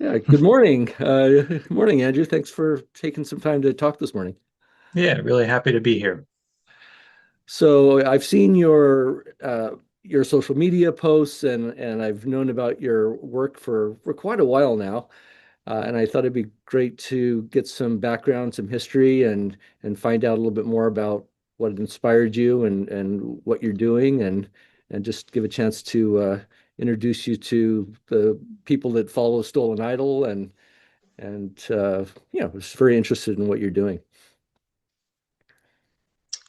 Yeah, good morning. Good morning, Andrew. Thanks for taking some time to talk this morning. Yeah, really happy to be here. So I've seen your social media posts and I've known about your work for quite a while now. And I thought it'd be great to get some background, some history, and find out a little bit more about what inspired you and what you're doing, and just give a chance to introduce you to the people that follow Stolen Idol and yeah, I was very interested in what you're doing.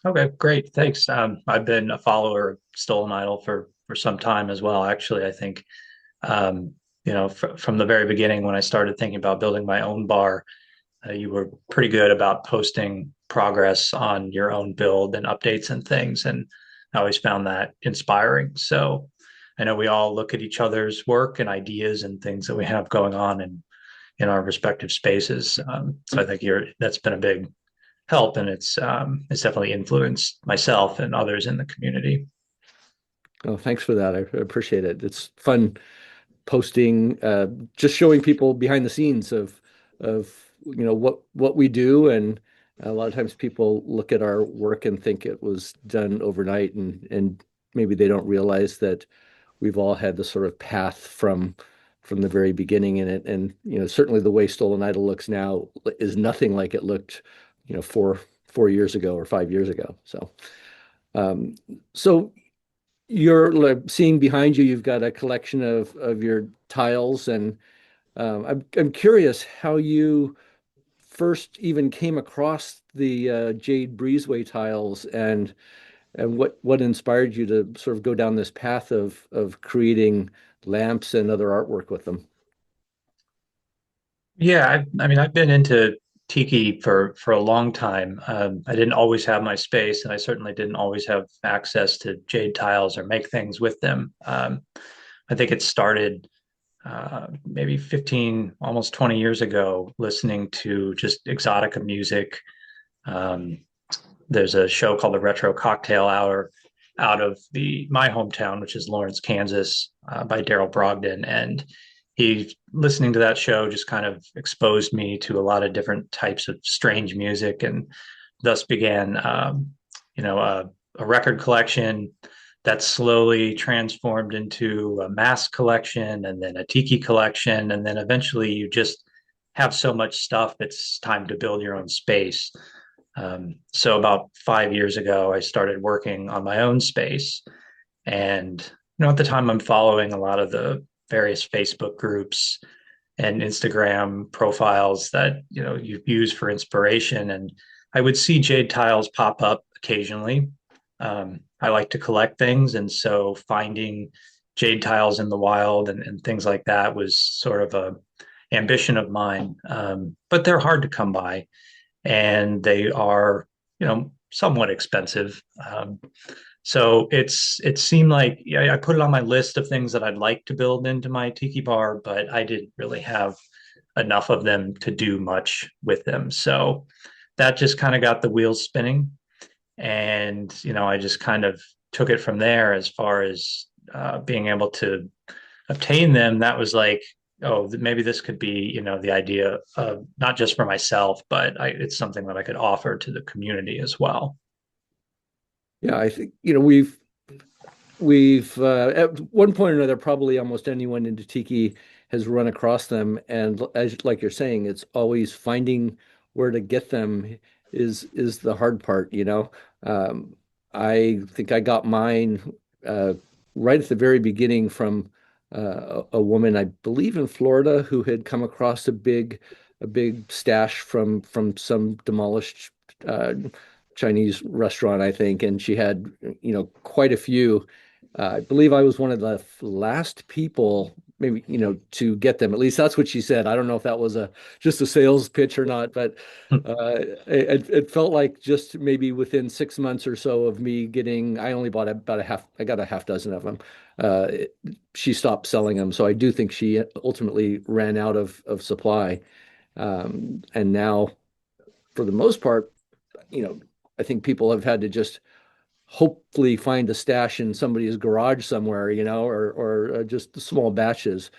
Okay, great. Thanks. I've been a follower of Stolen Idol for some time as well. Actually, I think um, from the very beginning when I started thinking about building my own bar, you were pretty good about posting progress on your own build and updates and things, and I always found that inspiring. So I know we all look at each other's work and ideas and things that we have going on in our respective spaces. So I think that's been a big help, and it's definitely influenced myself and others in the community. Oh, thanks for that. I appreciate it. It's fun posting, just showing people behind the scenes of what we do, and a lot of times people look at our work and think it was done overnight, and maybe they don't realize that we've all had the sort of path from the very beginning in it. And certainly the way Stolen Idol looks now is nothing like it looked, four years ago or 5 years ago. Um, so you're like seeing behind you, you've got a collection of your tiles, and I'm curious how you first even came across the Jade Breezeway tiles, and what inspired you to sort of go down this path of creating lamps and other artwork with them. Yeah, I mean, I've been into tiki for a long time. I didn't always have my space, and I certainly didn't always have access to jade tiles or make things with them. I think it started maybe 15, almost 20 years ago, listening to just exotica music. Um, there's a show called the Retro Cocktail Hour out of the my hometown, which is Lawrence, Kansas, by Daryl Brogdon, and he listening to that show just kind of exposed me to a lot of different types of strange music, and thus began, you know, a record collection that slowly transformed into a mask collection, and then a tiki collection, and then eventually you just have so much stuff it's time to build your own space. So about 5 years ago, I started working on my own space. And, at the time I'm following a lot of the various Facebook groups and Instagram profiles that, you use for inspiration. And I would see jade tiles pop up occasionally. I like to collect things. And so finding jade tiles in the wild and things like that was sort of a ambition of mine. But they're hard to come by, and they are, somewhat expensive. So it seemed like, yeah, I put it on my list of things that I'd like to build into my tiki bar, but I didn't really have enough of them to do much with them. So that just kind of got the wheels spinning, and I just kind of took it from there as far as being able to obtain them. That was like, oh, maybe this could be, the idea of not just for myself, but it's something that I could offer to the community as well. Yeah, I think we've at one point or another, probably almost anyone into tiki has run across them, and as like you're saying, it's always finding where to get them is the hard part. Um, I think I got mine uh, right at the very beginning from a woman, I believe in Florida, who had come across a big stash from some demolished uh, Chinese restaurant, I think, and she had quite a few. I believe I was one of the last people, maybe, to get them. At least that's what she said. I don't know if that was a just a sales pitch or not, but it felt like just maybe within 6 months or so of me getting, I only bought about a half, I got a half dozen of them. Uh, it- she stopped selling them, so I do think she ultimately ran out of supply. And now, for the most part, you know, I think people have had to just hopefully find a stash in somebody's garage somewhere, or just small batches.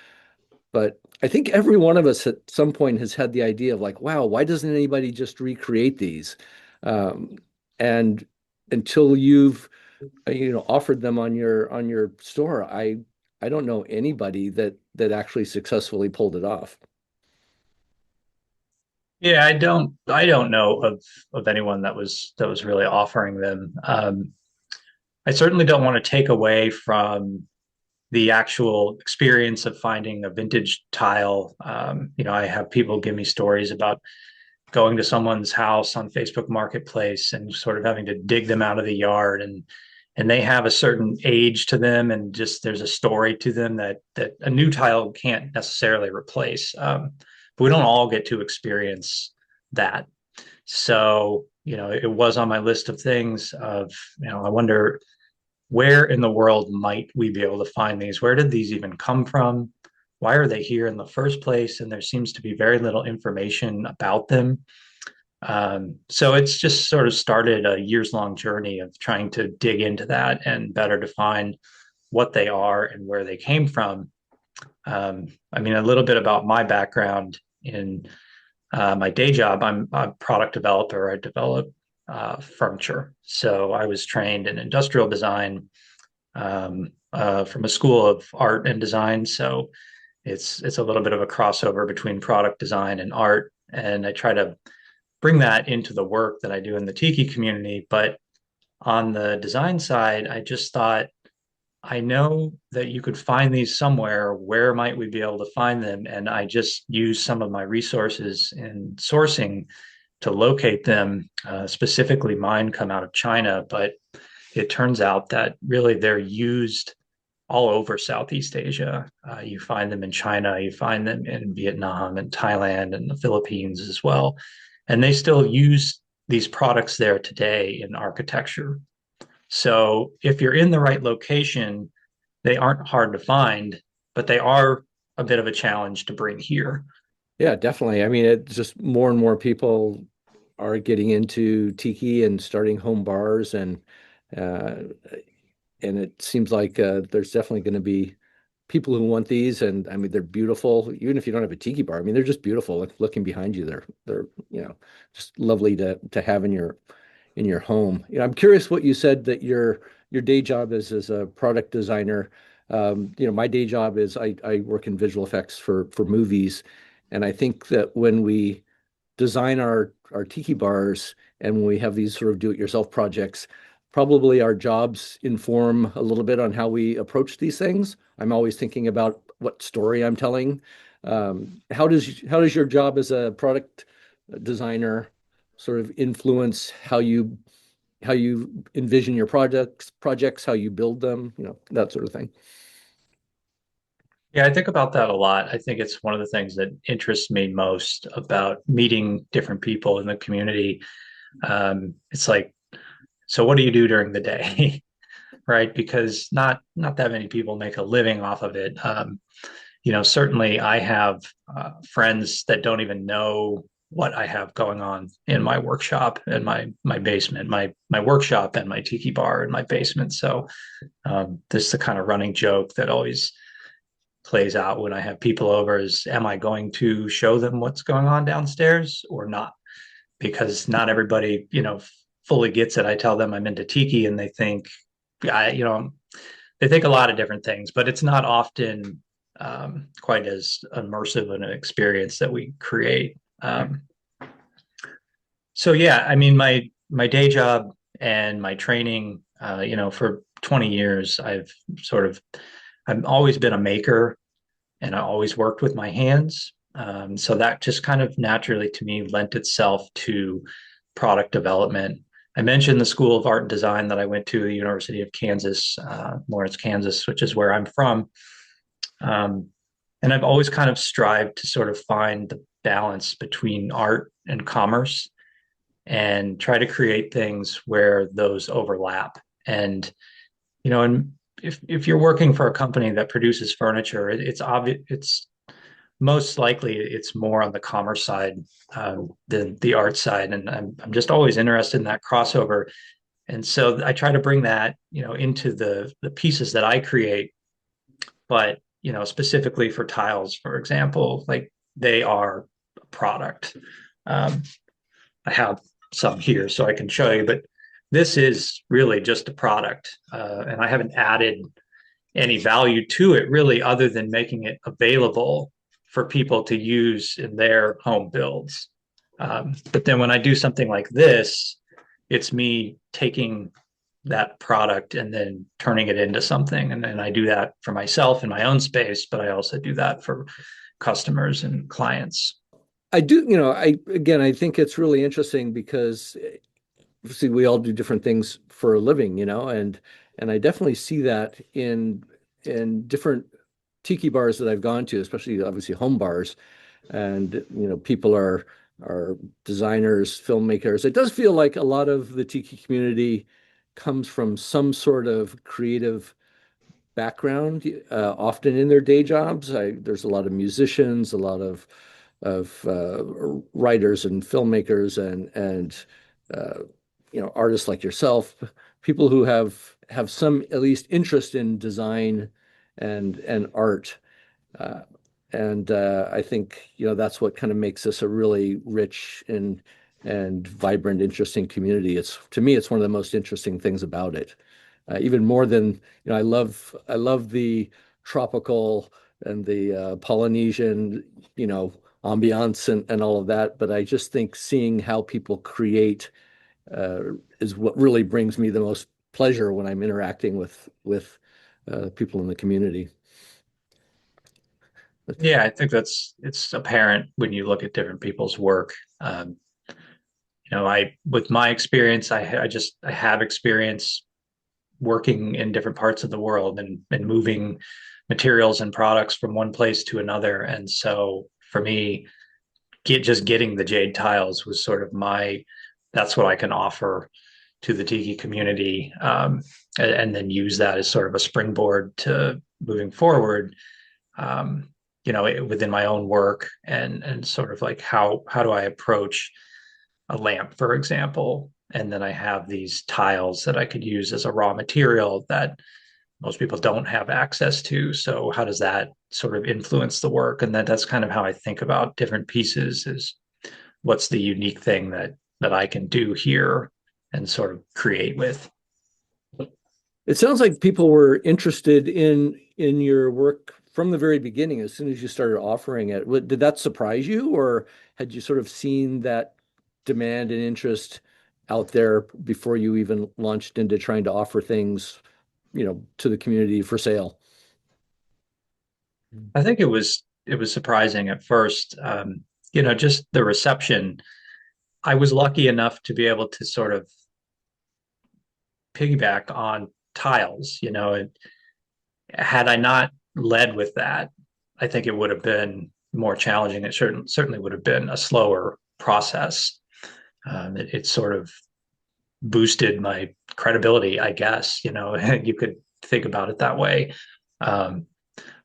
But I think every one of us at some point has had the idea of like, wow, why doesn't anybody just recreate these? Um, and until you've offered them on your store, I don't know anybody that actually successfully pulled it off. Yeah, I don't know of anyone that was really offering them. I certainly don't want to take away from the actual experience of finding a vintage tile. I have people give me stories about going to someone's house on Facebook Marketplace and sort of having to dig them out of the yard, and they have a certain age to them, and just there's a story to them that a new tile can't necessarily replace. But we don't all get to experience that. So, it was on my list of things of, I wonder where in the world might we be able to find these? Where did these even come from? Why are they here in the first place? And there seems to be very little information about them. So it's just sort of started a years long journey of trying to dig into that and better define what they are and where they came from. I mean, a little bit about my background in my day job. I'm a product developer. I develop furniture. So I was trained in industrial design from a school of art and design. So it's a little bit of a crossover between product design and art. And I try to bring that into the work that I do in the tiki community. But on the design side, I just thought, I know that you could find these somewhere. Where might we be able to find them? And I just use some of my resources in sourcing to locate them. Specifically, mine come out of China, but it turns out that really they're used all over Southeast Asia. You find them in China, you find them in Vietnam and Thailand and the Philippines as well. And they still use these products there today in architecture. So if you're in the right location, they aren't hard to find, but they are a bit of a challenge to bring here. Yeah, definitely. I mean, it's just more and more people are getting into tiki and starting home bars, uh, and it seems like there's definitely going to be people who want these. And I mean, they're beautiful, even if you don't have a tiki bar. I mean, they're just beautiful. Like, looking behind you, they're just lovely to have in your home. I'm curious what you said that your day job is as a product designer. My day job is I work in visual effects for movies, and I think that when we design our tiki bars and when we have these sort of do-it-yourself projects, probably our jobs inform a little bit on how we approach these things. I'm always thinking about what story I'm telling. How does your job as a product designer sort of influence how you envision your projects, how you build them, that sort of thing? Yeah, I think about that a lot. I think it's one of the things that interests me most about meeting different people in the community. It's like, so what do you do during the day? Right? Because not that many people make a living off of it. Certainly I have friends that don't even know what I have going on in my workshop and my basement, my workshop and my tiki bar in my basement. So this is the kind of running joke that always plays out when I have people over is, am I going to show them what's going on downstairs or not? Because not everybody, fully gets it. I tell them I'm into tiki and they think, I, you know, they think a lot of different things, but it's not often quite as immersive an experience that we create. So yeah, I mean, my day job and my training, for 20 years, I've always been a maker and I always worked with my hands. So that just kind of naturally to me lent itself to product development. I mentioned the School of Art and Design that I went to, the University of Kansas, Lawrence, Kansas, which is where I'm from. Um, and I've always kind of strived to sort of find the balance between art and commerce and try to create things where those overlap. And if you're working for a company that produces furniture, it's obvious, it's most likely it's more on the commerce side than the art side. And I'm just always interested in that crossover. And so I try to bring that, into the pieces that I create. But specifically for tiles, for example, like they are a product. Um, I have some here so I can show you, but this is really just a product. And I haven't added any value to it really other than making it available for people to use in their home builds. But then when I do something like this, it's me taking that product and then turning it into something. And then I do that for myself in my own space, but I also do that for customers and clients. I do, I think it's really interesting because obviously we all do different things for a living, and I definitely see that in different tiki bars that I've gone to, especially obviously home bars, and people are designers, filmmakers. It does feel like a lot of the tiki community comes from some sort of creative background, often in their day jobs. There's a lot of musicians, a lot of writers and filmmakers and artists like yourself, people who have some at least interest in design and art. Uh, and I think that's what kind of makes this a really rich and vibrant, interesting community. It's to me, it's one of the most interesting things about it. Even more than I love the tropical and the Polynesian, you know, ambiance and all of that. But I just think seeing how people create uh, is what really brings me the most pleasure when I'm interacting with people in the community. Yeah, I think it's apparent when you look at different people's work. I with my experience, I have experience working in different parts of the world and moving materials and products from one place to another. And so for me, just getting the jade tiles was sort of that's what I can offer to the tiki community, and then use that as sort of a springboard to moving forward. Um, Within my own work and sort of like how do I approach a lamp, for example, and then I have these tiles that I could use as a raw material that most people don't have access to. So how does that sort of influence the work? And that's kind of how I think about different pieces is what's the unique thing that I can do here and sort of create with. It sounds like people were interested in your work from the very beginning, as soon as you started offering it. Did that surprise you, or had you sort of seen that demand and interest out there before you even launched into trying to offer things, to the community for sale? I think it was surprising at first. Just the reception. I was lucky enough to be able to sort of piggyback on tiles. Had I not led with that, I think it would have been more challenging. It certainly would have been a slower process. It sort of boosted my credibility, I guess. You could think about it that way. Um,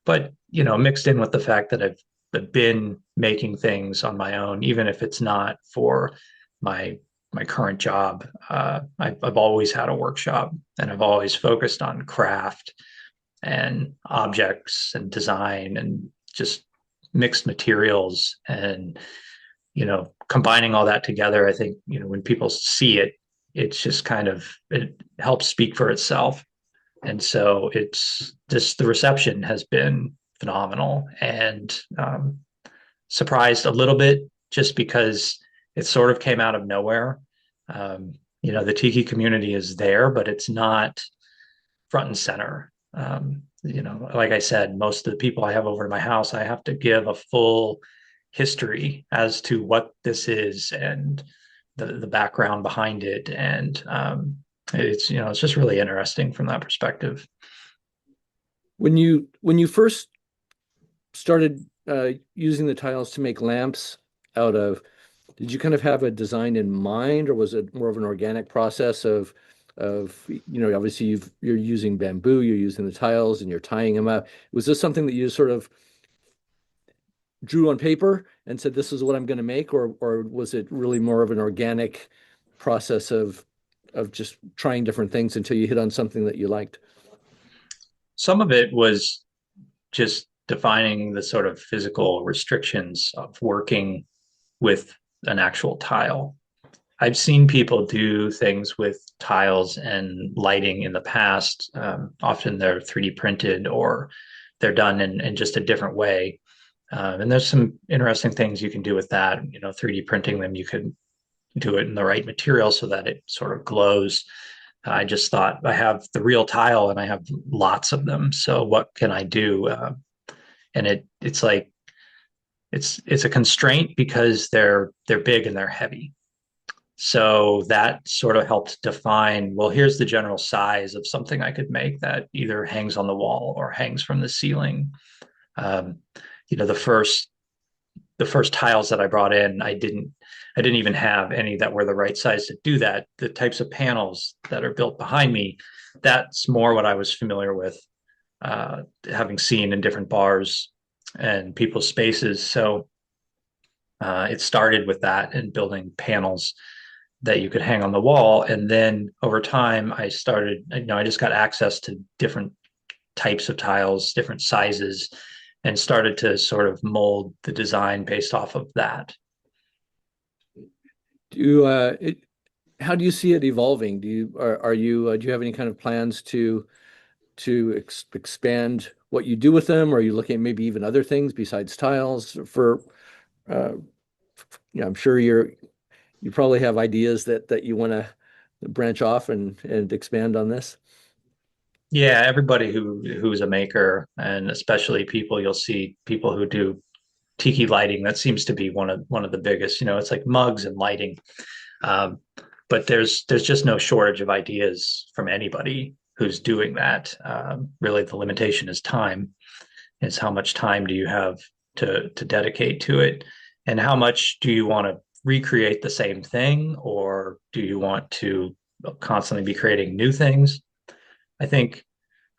but mixed in with the fact that I've been making things on my own, even if it's not for my my current job. I've always had a workshop, and I've always focused on craft and objects and design and just mixed materials and combining all that together. I think when people see it, it's just it helps speak for itself. And so it's just the reception has been phenomenal, and surprised a little bit just because it sort of came out of nowhere. The tiki community is there, but it's not front and center. Like I said, most of the people I have over to my house, I have to give a full history as to what this is and the background behind it, and it's just really interesting from that perspective. When you first started using the tiles to make lamps out of, did you kind of have a design in mind, or was it more of an organic process of obviously you're using bamboo, you're using the tiles, and you're tying them up. Was this something that you sort of drew on paper and said, "This is what I'm going to make," or was it really more of an organic process of just trying different things until you hit on something that you liked? Some of it was just defining the sort of physical restrictions of working with an actual tile. I've seen people do things with tiles and lighting in the past. Often they're 3D printed or they're done in just a different way. And there's some interesting things you can do with that. 3D printing them, you could do it in the right material so that it sort of glows. I just thought I have the real tile and I have lots of them. So what can I do? And it's like it's a constraint because they're big and they're heavy. So that sort of helped define, well, here's the general size of something I could make that either hangs on the wall or hangs from the ceiling. Um, you know, the first tiles that I brought in, I didn't even have any that were the right size to do that. The types of panels that are built behind me, that's more what I was familiar with, having seen in different bars and people's spaces. So it started with that and building panels that you could hang on the wall. And then over time, I started, I just got access to different types of tiles, different sizes, and started to sort of mold the design based off of that. Do you, how do you see it evolving? Are you do you have any kind of plans to expand what you do with them? Or are you looking at maybe even other things besides tiles for uh, I'm sure you probably have ideas that you want to branch off and expand on this. Yeah, everybody who's a maker, and especially people, you'll see people who do tiki lighting. That seems to be one of the biggest. It's like mugs and lighting. Um, but there's just no shortage of ideas from anybody who's doing that. Really, the limitation is time. Is how much time do you have to dedicate to it, and how much do you want to recreate the same thing, or do you want to constantly be creating new things? I think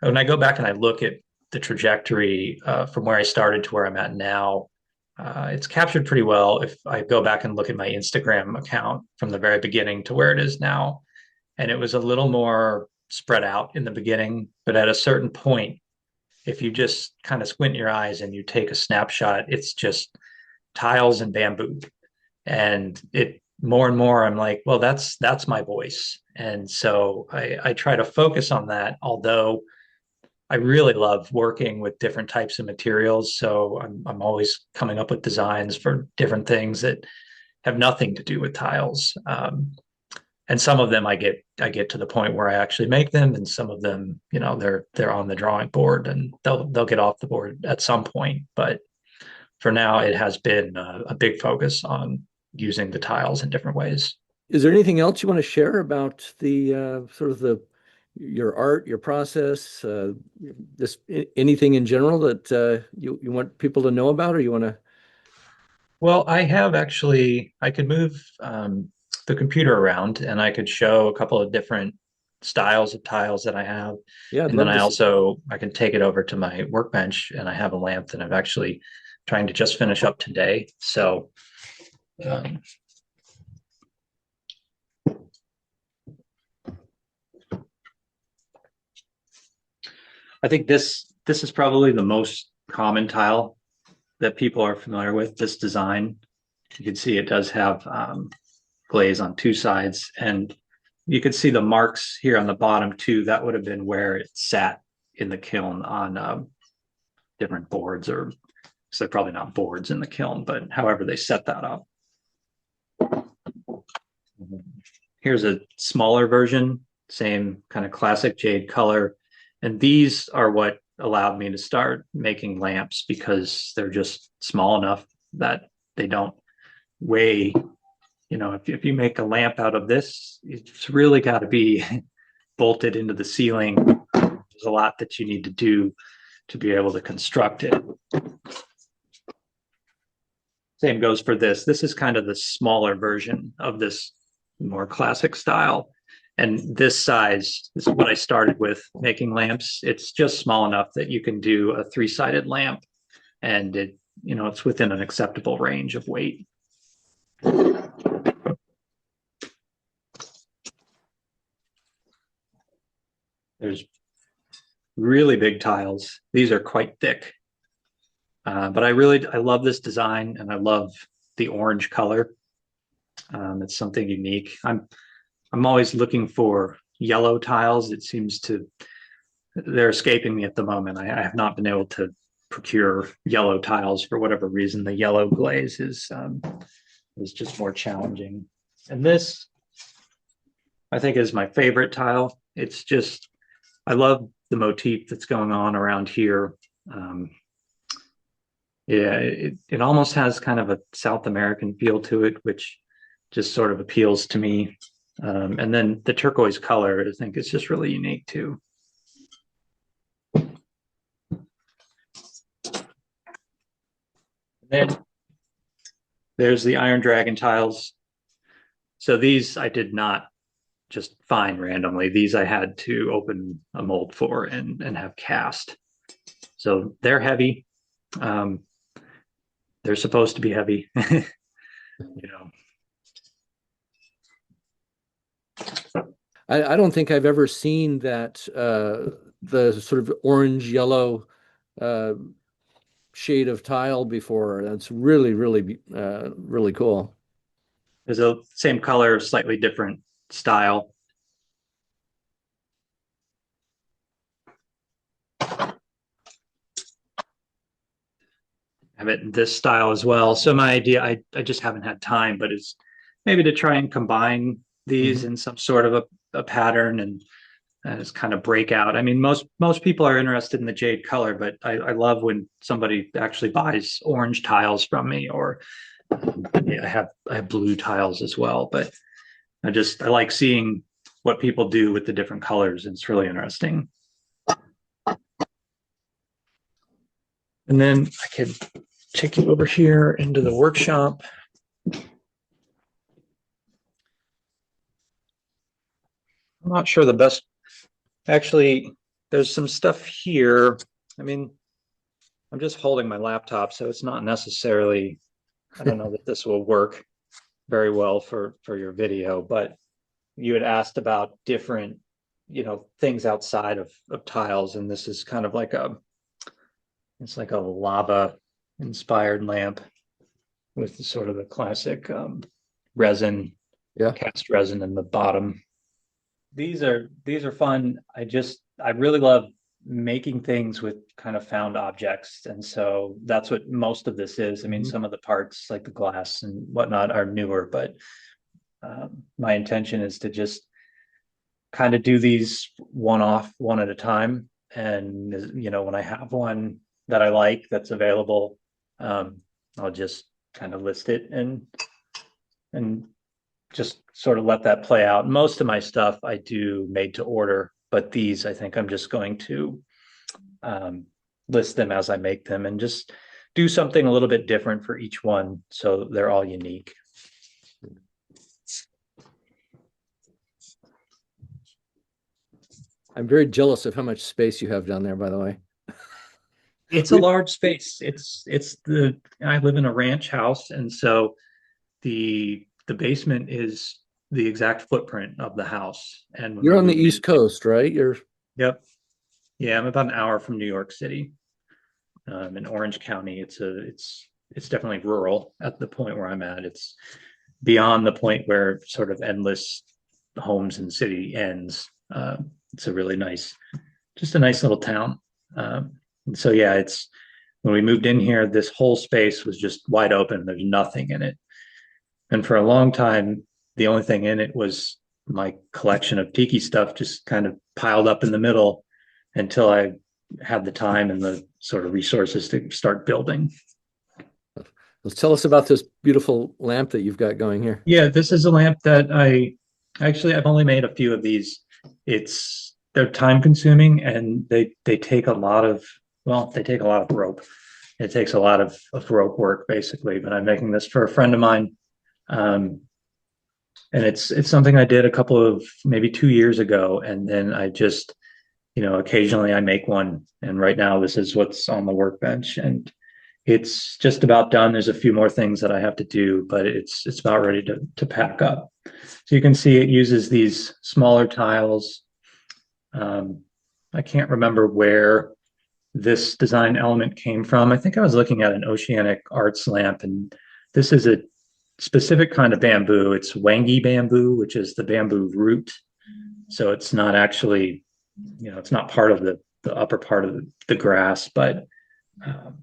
when I go back and I look at the trajectory from where I started to where I'm at now, it's captured pretty well. If I go back and look at my Instagram account from the very beginning to where it is now, and it was a little more spread out in the beginning, but at a certain point, if you just kind of squint your eyes and you take a snapshot, it's just tiles and bamboo. And it more and more, I'm like, well, that's my voice. And so I try to focus on that, although I really love working with different types of materials. So I'm always coming up with designs for different things that have nothing to do with tiles. And some of them I get to the point where I actually make them, and some of them, they're on the drawing board and they'll get off the board at some point. But for now, it has been a big focus on using the tiles in different ways. Is there anything else you want to share about the sort of the your art, your process, this anything in general that you want people to know about, or you want to? Well, I have actually, I could move the computer around and I could show a couple of different styles of tiles that I have. Yeah, I'd And then love to see. I can take it over to my workbench and I have a lamp that I'm actually trying to just finish up today. So um, I think this is probably the most common tile that people are familiar with, this design. You can see it does have glaze on two sides, and you can see the marks here on the bottom too. That would have been where it sat in the kiln on different boards, or so probably not boards in the kiln, but however they set that up. Here's a smaller version, same kind of classic jade color. And these are what allowed me to start making lamps because they're just small enough that they don't weigh. If you make a lamp out of this, it's really got to be bolted into the ceiling. There's a lot that you need to do to be able to construct it. Same goes for this. This is kind of the smaller version of this more classic style. And this size is what I started with making lamps. It's just small enough that you can do a three-sided lamp, and it's within an acceptable range of weight. There's really big tiles. These are quite thick. But I love this design and I love the orange color. It's something unique. I'm always looking for yellow tiles. It seems to they're escaping me at the moment. I have not been able to procure yellow tiles for whatever reason. The yellow glaze is just more challenging. And this, I think, is my favorite tile. It's just I love the motif that's going on around here. Um, yeah, it almost has kind of a South American feel to it, which just sort of appeals to me. And then the turquoise color, I think, is just really unique too. Then there's the Iron Dragon tiles. So these I did not just find randomly. These I had to open a mold for and have cast. So they're heavy. Um, they're supposed to be heavy, you know. I don't think I've ever seen that the sort of orange yellow uh, shade of tile before. That's really, really, really cool. There's a same color, slightly different style. Have it in this style as well. So my idea, I just haven't had time, but it's maybe to try and combine these Hmm. in some sort of a pattern and it's kind of break out. I mean, most people are interested in the jade color, but I love when somebody actually buys orange tiles from me, or yeah, I have blue tiles as well. But I like seeing what people do with the different colors. It's really interesting. And then I could take you over here into the workshop. I'm not sure the best. Actually, there's some stuff here. I mean, I'm just holding my laptop, so it's not necessarily. I don't know that this will work very well for your video, but you had asked about different, things outside of tiles, and this is kind of like it's like a lava inspired lamp with sort of the classic resin, Yeah. cast resin in the bottom. These are fun. I really love making things with kind of found objects, and so that's what most of this is. I mean, Hmm. some of the parts like the glass and whatnot are newer, but my intention is to just kind of do these one off, one at a time. And when I have one that I like that's available, um, I'll just kind of list it and just sort of let that play out. Most of my stuff I do made to order, but these I think I'm just going to um, list them as I make them and just do something a little bit different for each one so they're all unique. I'm very jealous of how much space you have down there, by the way. It's a We, large space. It's the I live in a ranch house, and so the basement is the exact footprint of the house. And when you're we on the moved in, East Coast, right? You're yep, yeah, I'm about an hour from New York City, in Orange County. It's definitely rural at the point where I'm at. It's beyond the point where sort of endless homes and city ends. It's a really nice, just a nice little town. And so yeah, it's when we moved in here, this whole space was just wide open. There's nothing in it. And for a long time, the only thing in it was my collection of tiki stuff just kind of piled up in the middle until I had the time and the sort of resources to start building. Let's tell us about this beautiful lamp that you've got going here. Yeah, this is a lamp that I've only made a few of these. They're time consuming and they take a lot of they take a lot of rope. It takes a lot of rope work basically, but I'm making this for a friend of mine. Um, and it's something I did a couple of maybe 2 years ago, and then I just occasionally I make one, and right now this is what's on the workbench, and it's just about done. There's a few more things that I have to do, but it's about ready to pack up. So you can see it uses these smaller tiles. Um, I can't remember where this design element came from. I think I was looking at an oceanic arts lamp, and this is a specific kind of bamboo. It's wangi bamboo, which is the bamboo root. So it's not actually, it's not part of the upper part of the grass, but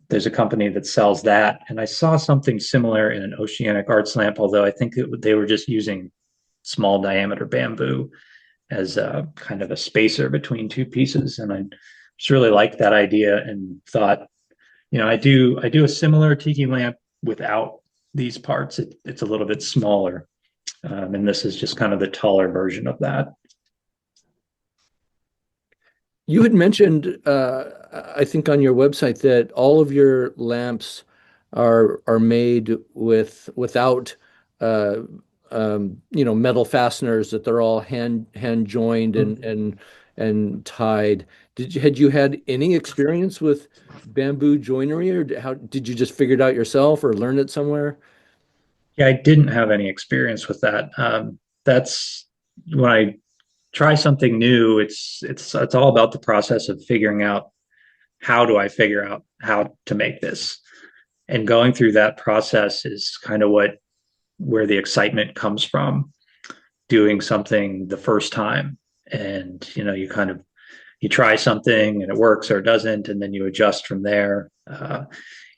there's a company that sells that. And I saw something similar in an oceanic arts lamp, although I think they were just using small diameter bamboo as a kind of a spacer between two pieces. And I just really liked that idea and thought, I do a similar tiki lamp without these parts. It's a little bit smaller, and this is just kind of the taller version of that. You had mentioned, I think on your website that all of your lamps are made without uh, metal fasteners, that they're all hand joined and tied. Had you had any experience with bamboo joinery, or how did you just figure it out yourself or learn it somewhere? Yeah, I didn't have any experience with that. That's when I try something new. It's all about the process of figuring out how do I figure out how to make this, and going through that process is kind of where the excitement comes from. Doing something the first time, and you try something and it works or it doesn't, and then you adjust from there.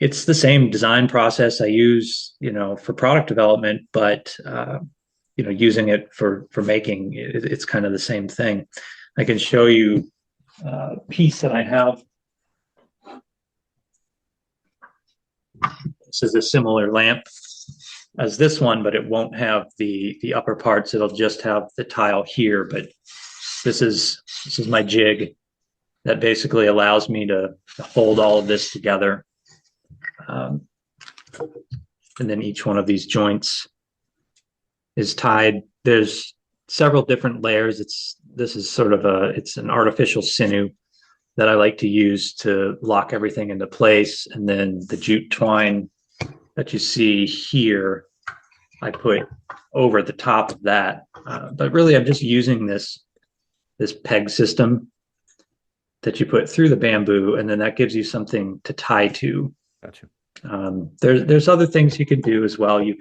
It's the same design process I use, for product development, but using it for making it's kind of the same thing. I can show you a piece that I have. This is a similar lamp as this one, but it won't have the upper parts. It'll just have the tile here. But this is my jig that basically allows me to hold all of this together. Um, and then each one of these joints is tied. There's several different layers. This is sort of it's an artificial sinew that I like to use to lock everything into place. And then the jute twine that you see here, I put over the top of that. But really, I'm just using this peg system that you put through the bamboo, and then that gives you something to tie to. Gotcha. There's other things you can do as well. You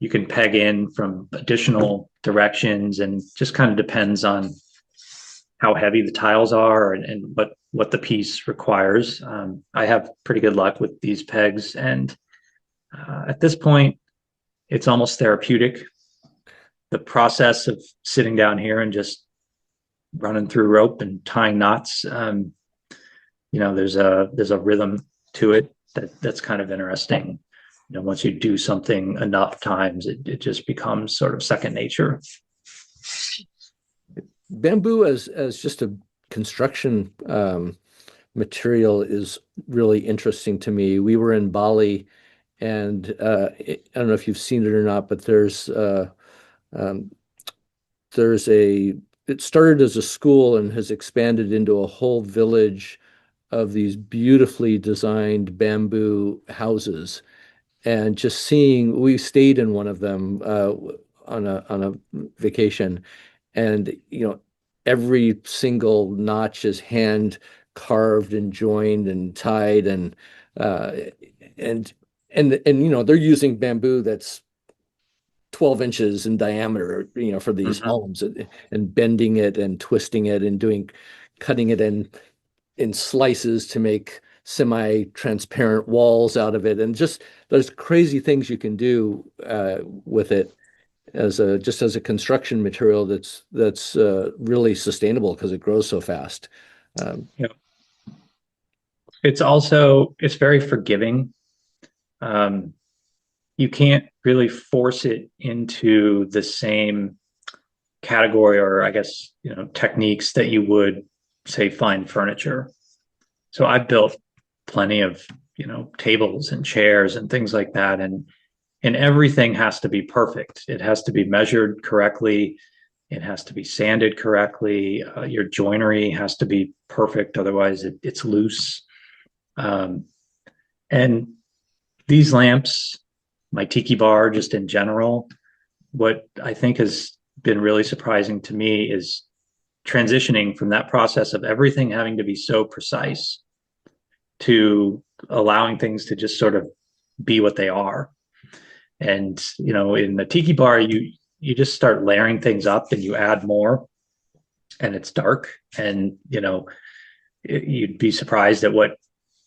can peg in from additional directions, and just kind of depends on how heavy the tiles are and what the piece requires. I have pretty good luck with these pegs, and at this point, it's almost therapeutic. The process of sitting down here and just running through rope and tying knots, there's a rhythm to it that's kind of interesting. Once you do something enough times, it just becomes sort of second nature. Bamboo as just a construction material is really interesting to me. We were in Bali, and I don't know if you've seen it or not, but um, there's a it started as a school and has expanded into a whole village of these beautifully designed bamboo houses. And just seeing, we stayed in one of them on a vacation, and every single notch is hand carved and joined and tied, uh, and they're using bamboo that's 12 inches in diameter, for these Mm-hmm. homes, and bending it and twisting it and cutting it in slices to make semi-transparent walls out of it. And just there's crazy things you can do with it as a construction material that's really sustainable because it grows so fast. Um, Yeah. It's very forgiving. Um, you can't really force it into the same category, or I guess, techniques that you would say fine furniture. So I've built plenty of, tables and chairs and things like that. And everything has to be perfect. It has to be measured correctly. It has to be sanded correctly. Your joinery has to be perfect. Otherwise it's loose. Um, and these lamps, my tiki bar, just in general, what I think has been really surprising to me is transitioning from that process of everything having to be so precise to allowing things to just sort of be what they are. And in the tiki bar, you just start layering things up and you add more, and it's dark, and you'd be surprised at what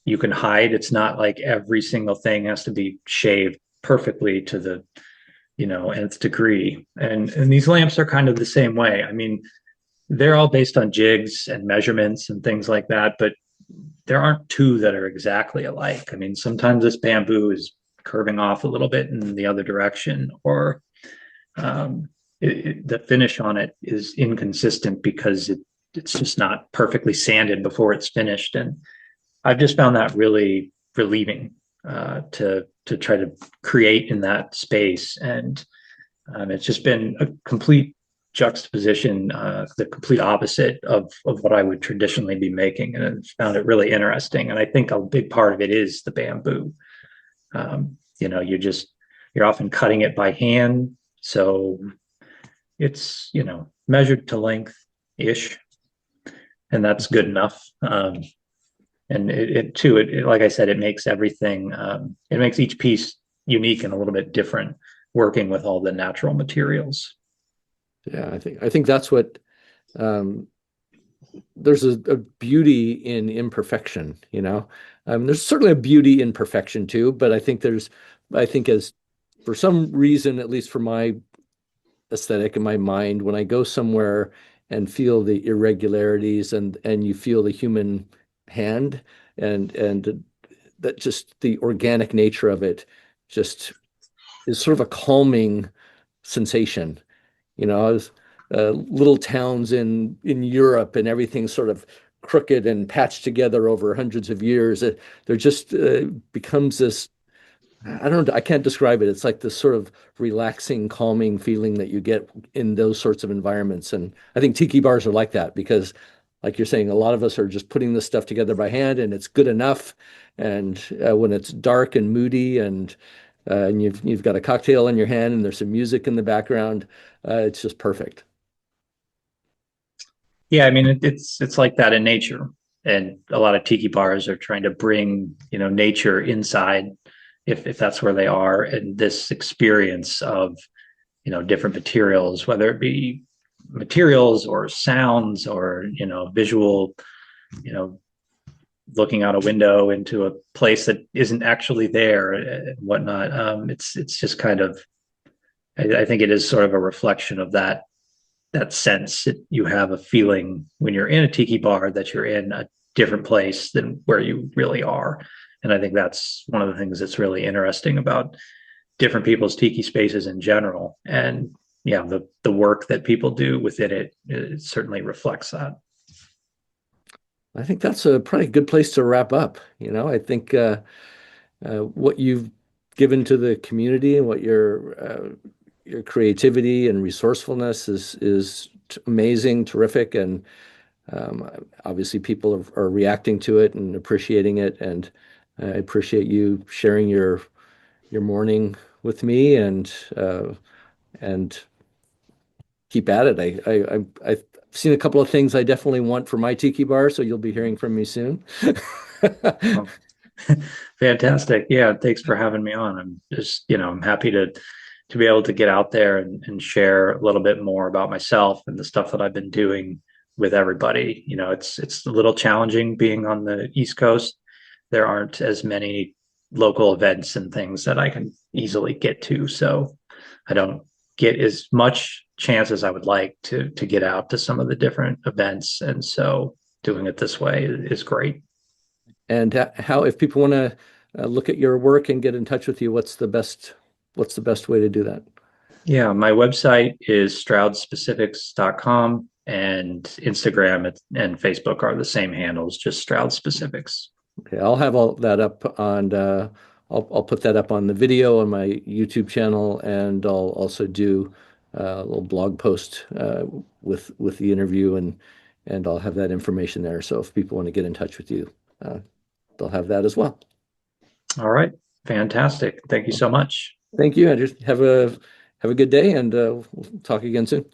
you can hide. It's not like every single thing has to be shaved perfectly to the nth degree. And these lamps are kind of the same way. I mean, they're all based on jigs and measurements and things like that, but there aren't two that are exactly alike. I mean, sometimes this bamboo is curving off a little bit in the other direction, or the finish on it is inconsistent because it's just not perfectly sanded before it's finished. And I've just found that really relieving, to try to create in that space. And it's just been a complete juxtaposition, the complete opposite of what I would traditionally be making, and I found it really interesting. And I think a big part of it is the bamboo. You're often cutting it by hand, so it's measured to length ish, and that's good enough. And it too, like I said, it makes everything, it makes each piece unique and a little bit different, working with all the natural materials. Yeah, I think that's what um, there's a beauty in imperfection, you know. There's certainly a beauty in perfection too, but I think as for some reason, at least for my aesthetic in my mind, when I go somewhere and feel the irregularities and you feel the human hand and that just the organic nature of it just is sort of a calming sensation. I was little towns in Europe and everything's sort of crooked and patched together over hundreds of years. There just becomes this, I don't know, I can't describe it. It's like this sort of relaxing, calming feeling that you get in those sorts of environments. And I think tiki bars are like that because, like you're saying, a lot of us are just putting this stuff together by hand and it's good enough. And when it's dark and moody and you've got a cocktail in your hand and there's some music in the background, it's just perfect. Yeah, I mean, it's like that in nature, and a lot of tiki bars are trying to bring nature inside, if that's where they are, and this experience of different materials, whether it be materials or sounds or visual, you know looking out a window into a place that isn't actually there and whatnot. It's just kind of, I think it is sort of a reflection of that sense that you have a feeling when you're in a tiki bar that you're in a different place than where you really are. And I think that's one of the things that's really interesting about different people's tiki spaces in general. And yeah, the work that people do within it certainly reflects that. I think that's a pretty good place to wrap up. I think what you've given to the community and what your creativity and resourcefulness is amazing, terrific, and obviously people are reacting to it and appreciating it. And I appreciate you sharing your morning with me and keep at it. I've seen a couple of things I definitely want for my tiki bar, so you'll be hearing from me soon. Well, fantastic. Yeah, thanks for having me on. I'm just, I'm happy to be able to get out there and share a little bit more about myself and the stuff that I've been doing with everybody. It's a little challenging being on the East Coast. There aren't as many local events and things that I can easily get to. So I don't get as much chance as I would like to get out to some of the different events. And so doing it this way is great. And how, if people want to look at your work and get in touch with you, what's the best way to do that? Yeah, my website is stroudspecifics.com, and Instagram and Facebook are the same handles, just Stroud Specifics. Okay, I'll have all that up on I'll put that up on the video on my YouTube channel, and I'll also do a little blog post with the interview, and I'll have that information there. So if people want to get in touch with you, uh, they'll have that as well. All right. Fantastic. Thank you so much. Thank you, and just have a good day, and we'll talk again soon.